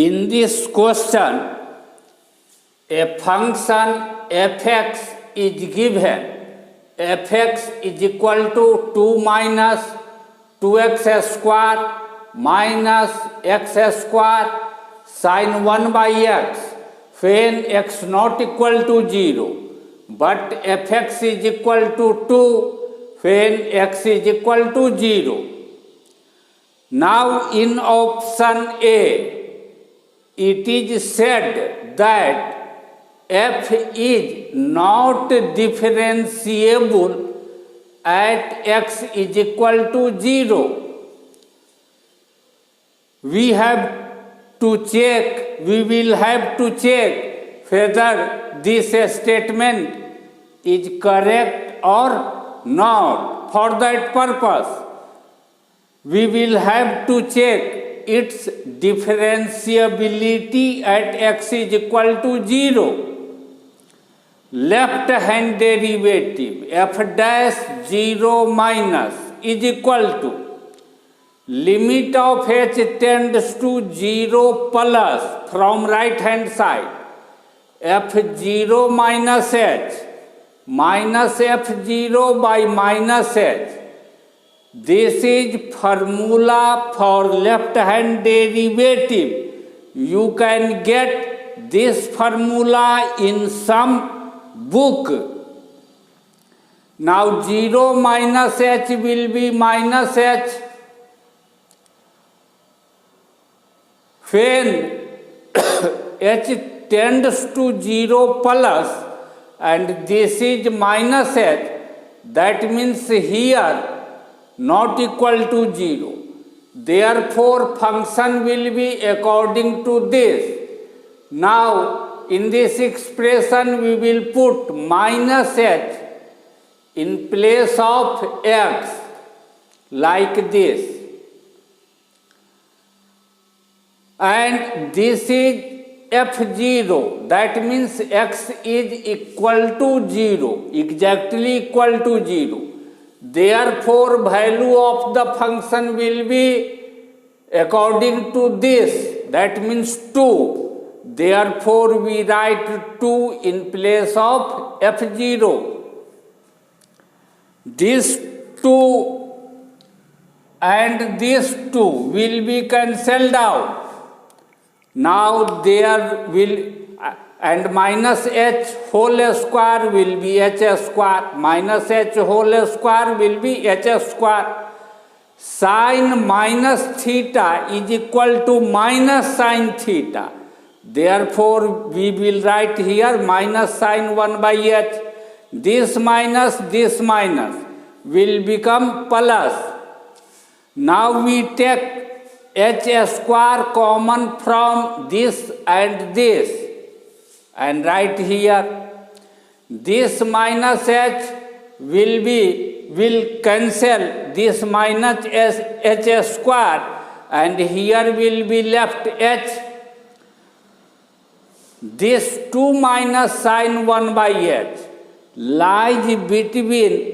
In this question, a function fx is given. Fx is equal to 2 minus 2x square minus x square sin 1 by x when x not equal to 0, but fx is equal to 2 when x is equal to 0. Now in option A, it is said that f is not differentiable at x is equal to 0. We will have to check whether this statement is correct or not. For that purpose, we will have to check its differentiability at x is equal to 0. Left hand derivative f dash 0 minus is equal to limit of h tends to 0 plus from right hand side f0 minus h minus f0 by minus h. This is formula for left hand derivative. You can get this formula in some book. Now 0 minus h will be minus h when h tends to 0 plus and this is minus h. That means here not equal to 0. Therefore, function will be according to this. Now, in this expression, we will put minus h in place of x like this. And this is f0. That means x is equal to 0, exactly equal to 0. Therefore, value of the function will be according to this. That means 2. Therefore, we write 2 in place of f0. This 2 and this 2 will be cancelled out. Now there will and minus h whole square will be h square, minus h whole square will be h square. Sin minus theta is equal to minus sin theta. Therefore, we will write here minus sin 1 by h. This minus will become plus. Now we take h square common from this and this and write here. This minus h will cancel this minus h square and here will be left h. This 2 minus sin 1 by h lies between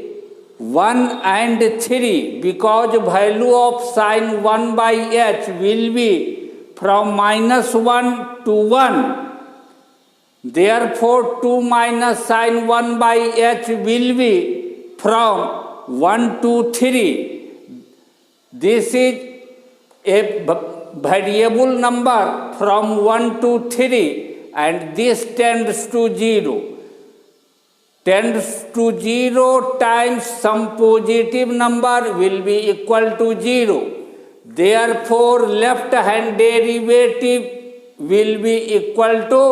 1 and 3 because value of sin 1 by h will be from minus 1 to 1. Therefore, 2 minus sin 1 by h will be from 1 to 3. This is a variable number from 1 to 3 and this tends to 0. Tends to 0 times some positive number will be equal to 0. Therefore, left hand derivative will be equal to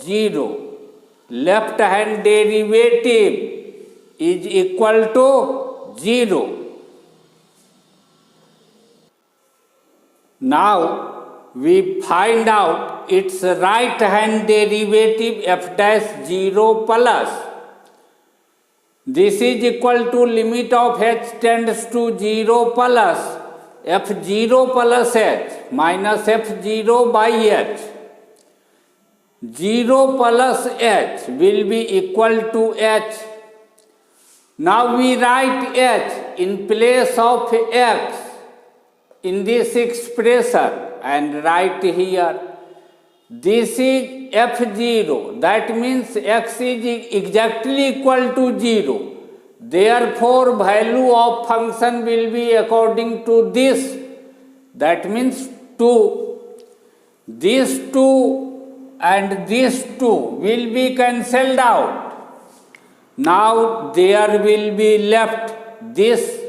0. Left hand derivative is equal to 0. Now we find out its right hand derivative f dash 0 plus. This is equal to limit of h tends to 0 plus f0 plus h minus f0 by h. 0 plus h will be equal to h. Now we write h in place of x in this expression and write here this is f0, that means x is exactly equal to 0. Therefore, value of function will be according to this, that means 2. These 2 and these 2 will be cancelled out. Now there will be left this.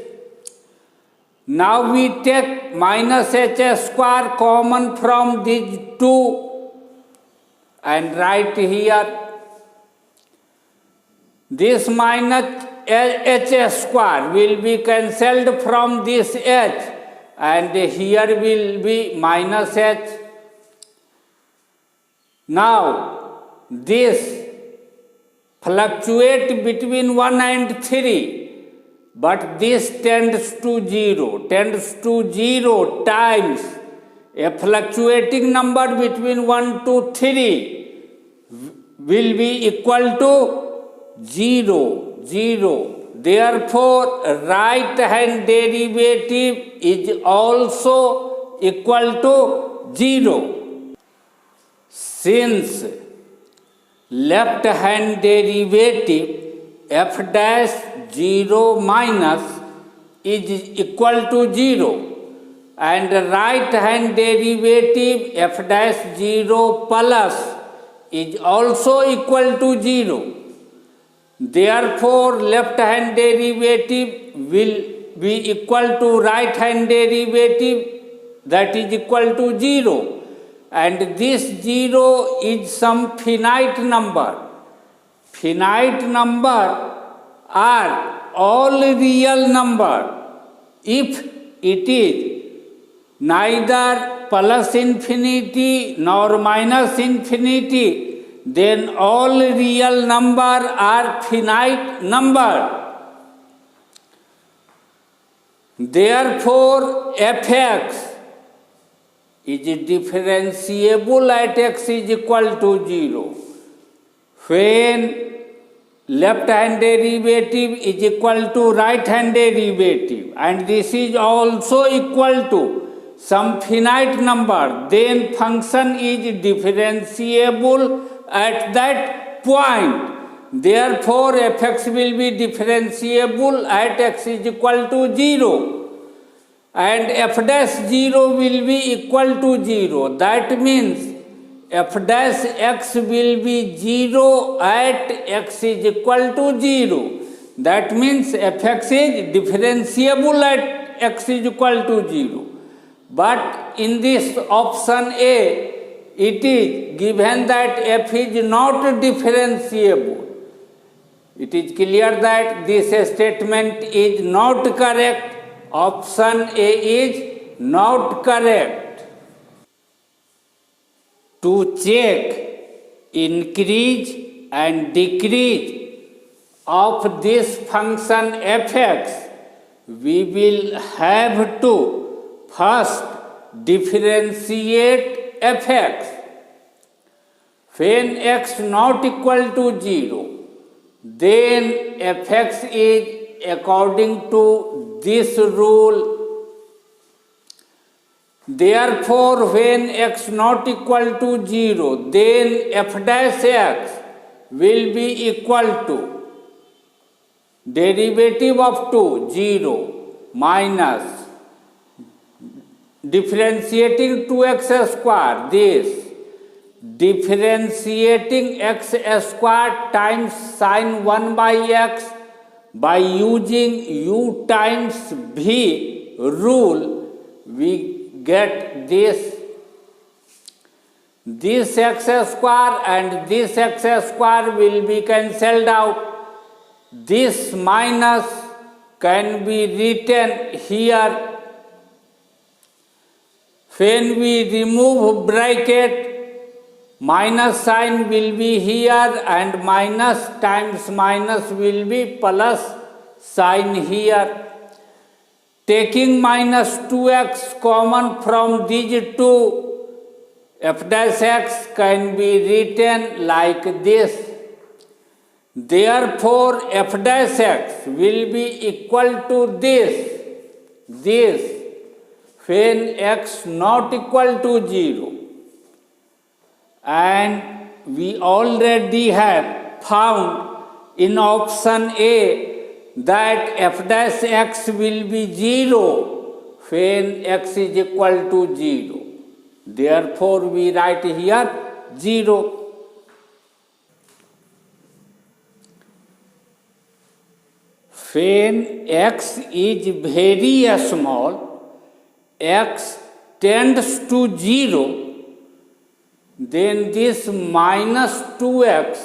Now we take minus h square common from these 2 and write here. This minus h square will be cancelled from this h, and here will be minus h. Now this fluctuate between 1 and 3, but this tends to 0 times a fluctuating number between 1 to 3 will be equal to 0. Therefore, right hand derivative is also equal to 0. Since left hand derivative f dash 0 minus is equal to 0 and right hand derivative f dash 0 plus is also equal to 0. Therefore, left hand derivative will be equal to right hand derivative, that is equal to 0. And this 0 is some finite number. Finite number are all real number. If it is neither plus infinity nor minus infinity, then all real number are finite number. Therefore, fx is differentiable at x is equal to 0. When left hand derivative is equal to right hand derivative and this is also equal to some finite number, then function is differentiable at that point. Therefore, fx will be differentiable at x is equal to 0. And f dash 0 will be equal to 0. That means f dash x will be 0 at x is equal to 0. That means fx is differentiable at x is equal to 0. But in this option A, it is given that f is not differentiable. It is clear that this statement is not correct. Option A is not correct. To check increase and decrease of this function fx, we will have to first differentiate fx. When x not equal to 0, then fx is according to this rule. Therefore, when x not equal to 0, then f dash x will be equal to derivative of 0 minus differentiating 2x square, this differentiating x square times sin 1 by x by using u times v rule, we get this x square and this x square will be cancelled out. This minus can be written here. When we remove bracket, minus sign will be here and minus times minus will be plus sign here. Taking minus 2x common from these two, f dash x can be written like this. Therefore, f dash x will be equal to this when x not equal to 0. and we already have found in option A that f dash x will be 0 when x is equal to 0. Therefore, we write here 0. When x is very small, x tends to 0, then this minus 2x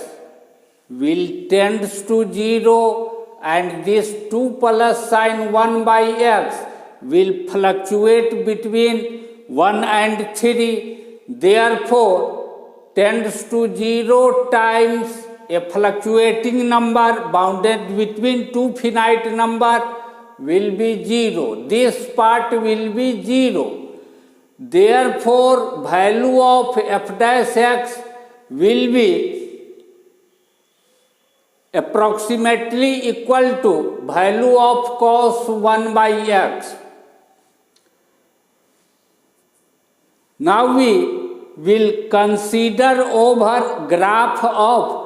will tend to 0 and this 2 plus sign 1 by x will fluctuate between 1 and 3. Therefore, tends to 0 times a fluctuating number bounded between two finite number will be 0. This part will be 0. Therefore, value of f dash x will be approximately equal to value of cos 1 by x. Now we will consider over graph of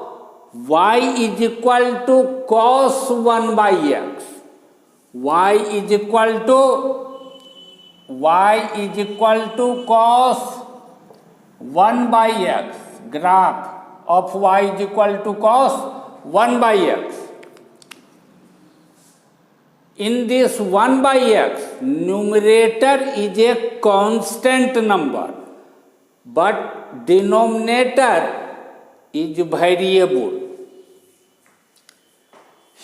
y is equal to cos 1 by x. y is equal to cos 1 by x. Graph of y is equal to cos 1 by x. In this 1 by x, numerator is a constant number, but denominator is variable.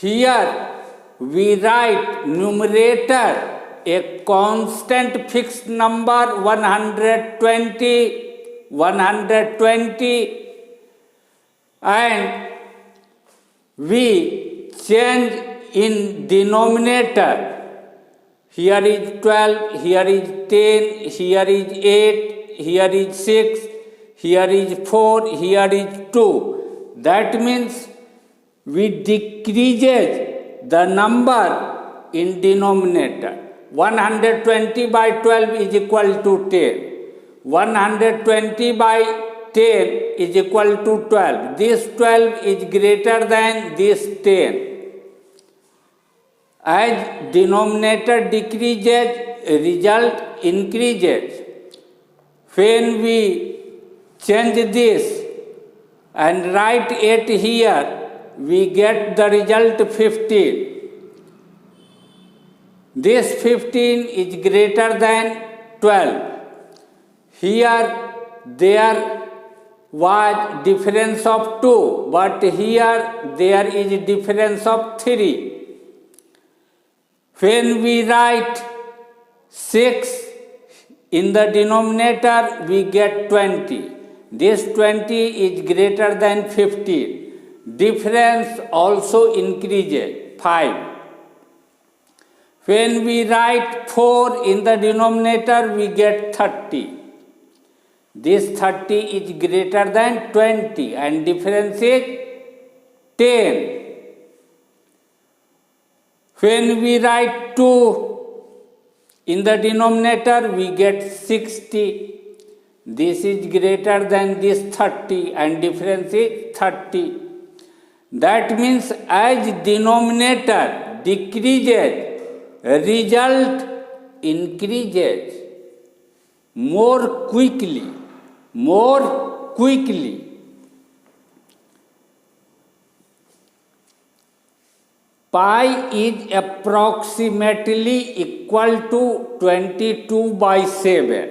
Here we write numerator a constant fixed number 120, and we change in denominator. Here is 12, here is 10, here is 8, here is 6, here is 4, here is 2. That means we decreases the number in denominator. 120 by 12 is equal to 10. 120 by 10 is equal to 12. This 12 is greater than this 10. As denominator decreases, result increases. When we change this and write it here, we get the result 15. This 15 is greater than 12. Here there was difference of 2, but here there is difference of 3. When we write 6 in the denominator, we get 20. This 20 is greater than 15. Difference also increases, 5. When we write 4 in the denominator, we get 30. This 30 is greater than 20 and difference is 10. When we write 2 in the denominator, we get 60. This is greater than this 30 and difference is 30. That means as denominator decreases, result increases more quickly. Pi is approximately equal to 22 by 7.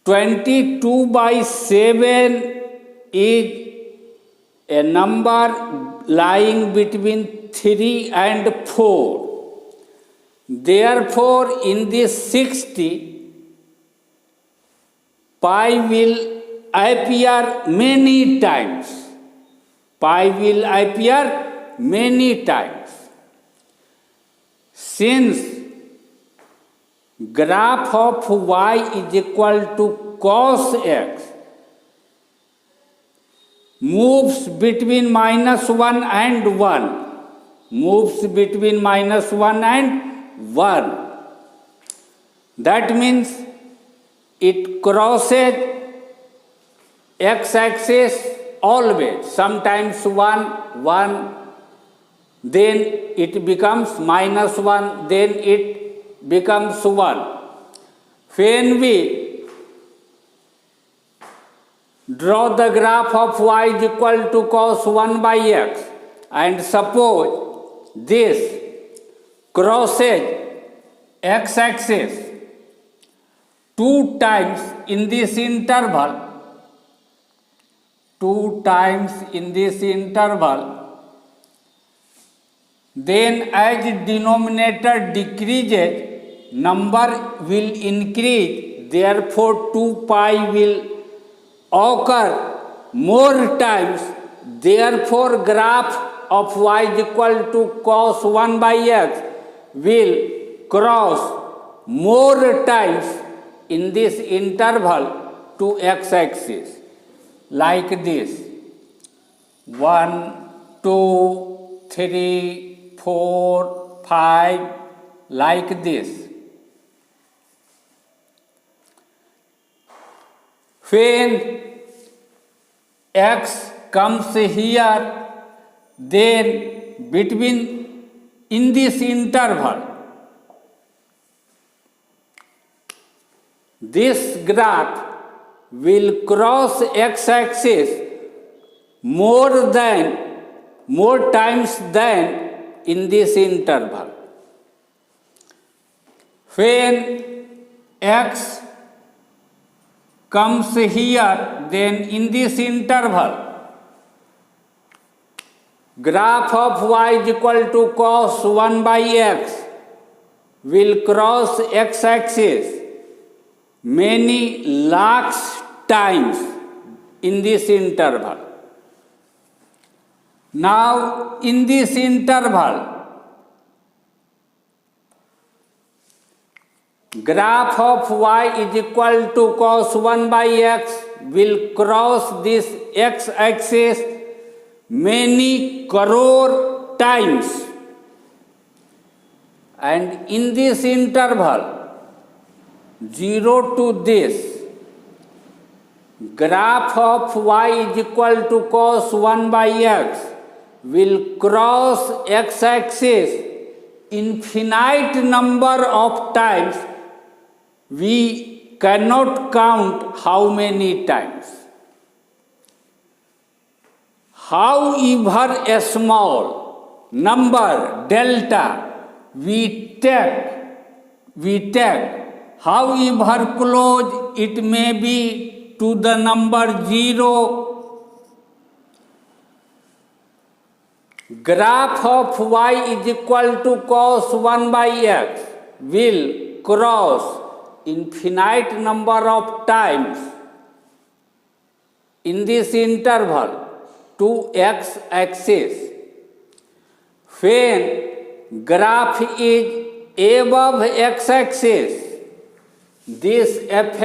22 by 7 is a number lying between 3 and 4. Therefore, in this 60, pi will appear many times. Since graph of y is equal to cos x moves between -1 and 1. That means it crosses x-axis always, sometimes 1, then it becomes -1, then it becomes 1. When we draw the graph of y is equal to cos 1 by x, and suppose this crosses x-axis 2 times in this interval, 2 times in this interval, then as denominator decreases, number will increase, therefore 2 pi will occur more times, therefore graph of y is equal to cos 1 by x will cross more times in this interval to x-axis, like this: 1, 2, 3, 4, 5, like this. When x comes here, then in this interval, this graph will cross x-axis more times than in this interval. When x comes here, then in this interval, graph of y is equal to cos 1 by x will cross x-axis many lakhs times in this interval. Now, in this interval, graph of y is equal to cos 1 by x will cross this x-axis many crore times, and in this interval 0 to this, graph of y is equal to cos 1 by x will cross x-axis infinite number of times. We cannot count how many times. However a small number delta we take, however close it may be to the number 0, graph of y is equal to cos 1 by x will cross infinite number of times in this interval to x-axis. When graph is above x-axis, this f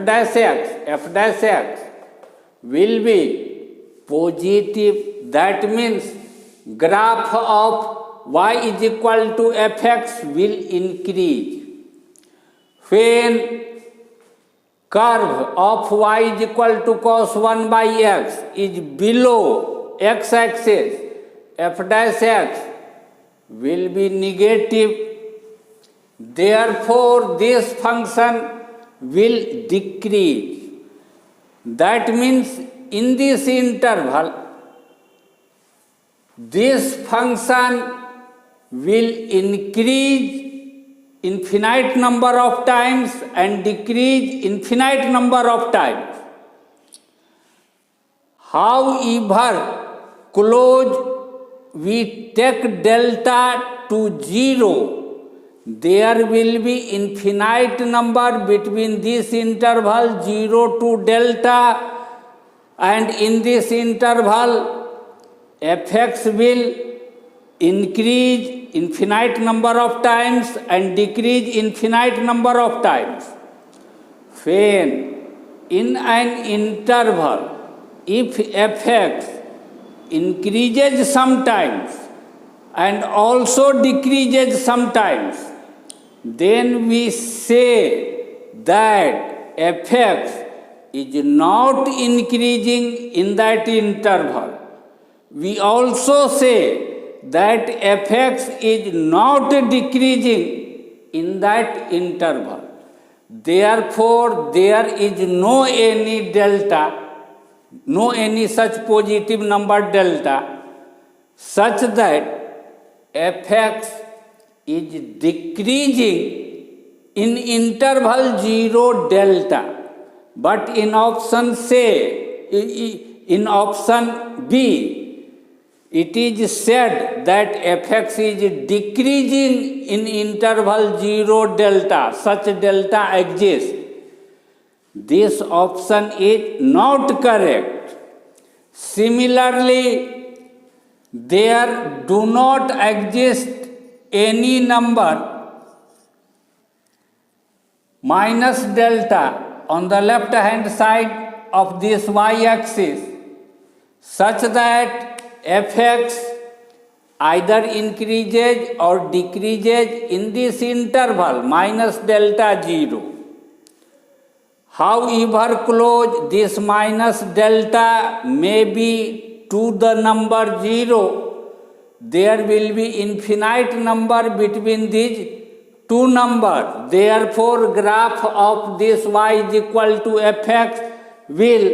dash x will be positive. That means graph of y is equal to fx will increase. When curve of y is equal to cos 1 by x is below x-axis, f dash x will be negative. Therefore, this function will decrease. That means in this interval, this function will increase infinite number of times and decrease infinite number of times. However close we take delta to 0, there will be infinite number between this interval 0 to delta, and in this interval fx will increase infinite number of times and decrease infinite number of times. When in an interval, if fx increases sometimes and also decreases sometimes, then we say that fx is not increasing in that interval. We also say that fx is not decreasing in that interval. Therefore, there is no any delta, no any such positive number delta, such that fx is decreasing in interval 0 delta. But in option in option B, it is said that fx is decreasing in interval 0 delta. Such delta exists. This option is not correct. Similarly, there do not exist any number minus delta on the left hand side of this y-axis, such that fx either increases or decreases in this interval minus delta 0. However close this minus delta may be to the number 0, there will be infinite number between these two numbers. Therefore, graph of this y is equal to fx will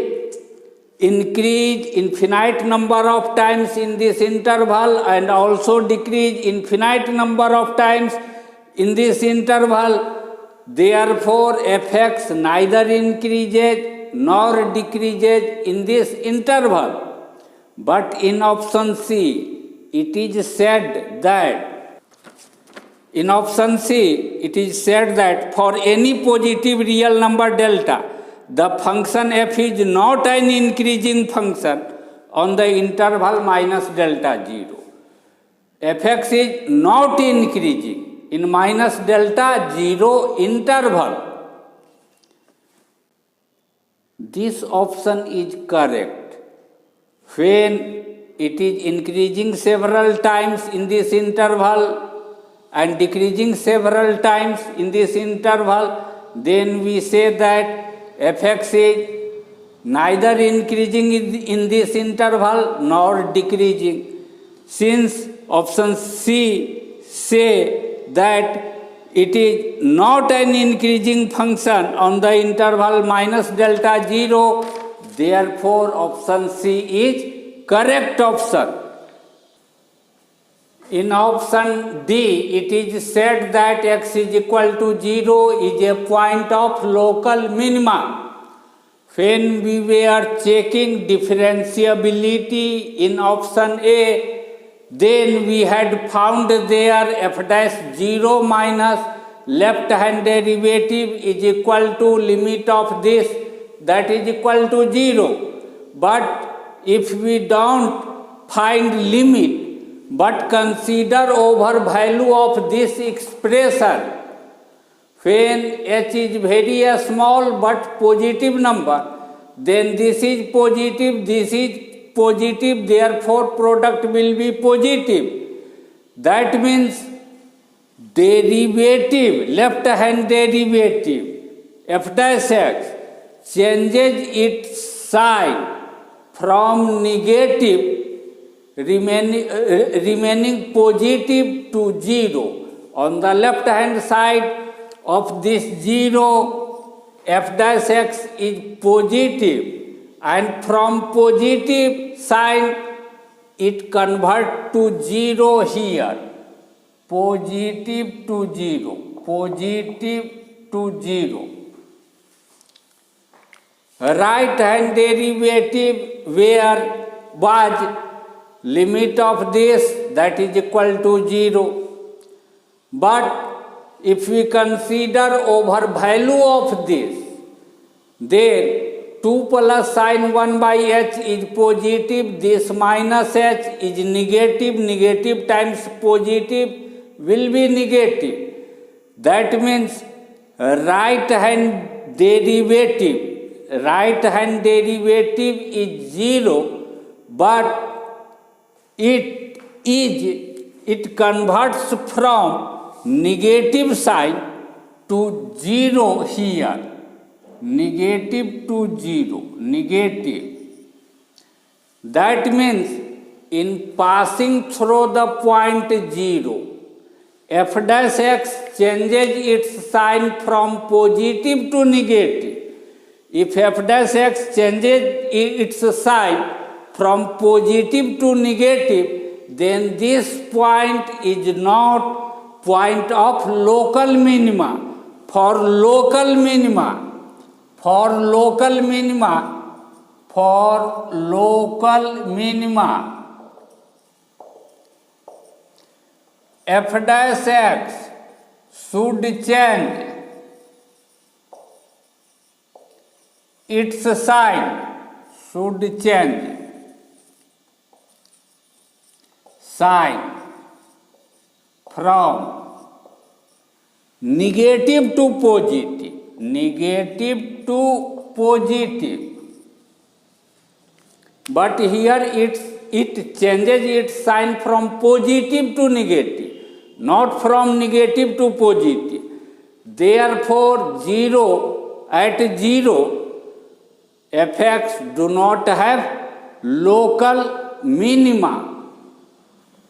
increase infinite number of times in this interval and also decrease infinite number of times in this interval. Therefore, fx neither increases nor decreases in this interval. But in option C, it is said that for any positive real number delta, the function f is not an increasing function on the interval minus delta 0. fx is not increasing in minus delta 0 interval. This option is correct when it is increasing several times in this interval and decreasing several times in this interval. Then we say that fx is neither increasing in this interval nor decreasing. Since option C say that it is not an increasing function on the interval minus delta 0, therefore option C is correct option. In option D, it is said that x is equal to 0 is a point of local minima. When we were checking differentiability in option A, then we had found there f dash 0 minus left hand derivative is equal to limit of this, that is equal to 0. But if we don't find limit, but consider over value of this expression, when h is very small but positive number, then this is positive, therefore product will be positive. That means derivative, left hand derivative, f dash x changes its sign from negative remaining positive to 0. On the left hand side of this 0, f dash x is positive, and from positive sign it convert to 0 here. Positive to 0. Right hand derivative where was limit of this, that is equal to 0. But if we consider over value of this, then 2 plus sin 1 by h is positive, this minus h is negative, negative times positive will be negative. That means right hand derivative is 0, but it converts from negative sign to 0 here. negative to 0, negative. That means in passing through the point 0, f dash x changes its sign from positive to negative. If f dash x changes its sign from positive to negative, then this point is not point of local minima. For local minima, f dash x should change its sign, from negative to positive, but here it changes its sign from positive to negative, not from negative to positive. Therefore, at 0 fx do not have local minima.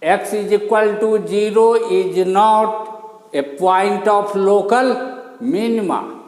X is equal to 0 is not a point of local minima.